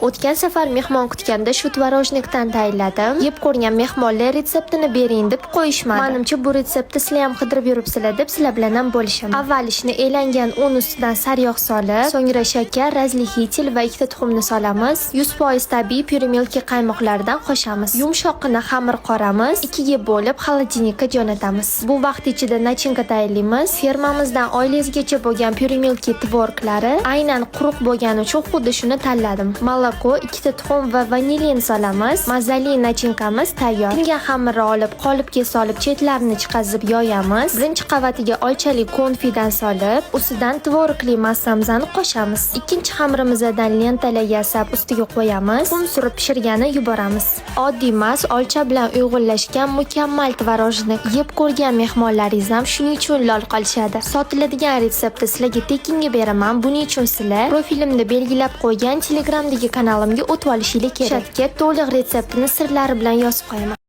O'tgan safar mehmon kutganda shu tvorojnikdan tayinladim. Yeb ko'rgan mehmonlar retseptini bering deb qo'yishmadi. Menimcha bu retseptni sizlar ham qidirib yuribsizlar deb sizlar bilan ham bo'lishaman. Avval ishni elangan un ustidan saryog' solib, so'ngra shakar, razlihitel va ikkita tuxumni solamiz. 100% tabiiy pyurimilki qaymoqlardan qo'shamiz. Yumshoqqina xamir qoramiz. Ikkiga bo'lib xolodilnikka jo'natamiz. Bu vaqt ichida nachinka tayyorlaymiz. Fermamizdan oilangizgacha bo'lgan pyurimilki tvorklari aynan quruq bo'lgani uchun xuddi shuni tanladim. Moloko, ikkita tuxum va vanilin solamiz. Mazali nachinkamiz tayyor. Tingan xamirni olib, qolipga solib, chetlarini chiqazib yoyamiz. Birinchi qavatiga olchali konfidan solib, ustidan tvorkli massamzani qo'shamiz. Ikkinchi xamirimizdan lentalar yasab ustiga qo'yamiz. Tuxum surib pishirgani yuboramiz. Oddiy mas, olcha bilan uyg'unlashgan mukammal tvorojnik. Yeb ko'rgan mehmonlaringiz ham shuning uchun lol qolishadi. Sotiladigan retseptni sizlarga tekinga beraman. Buning uchun sizlar profilimda belgilab qo'ygan Telegramdagi kanalimga o'tib olishingiz kerak. Chatga to'liq retseptini sirlari bilan yozib qo'yaman.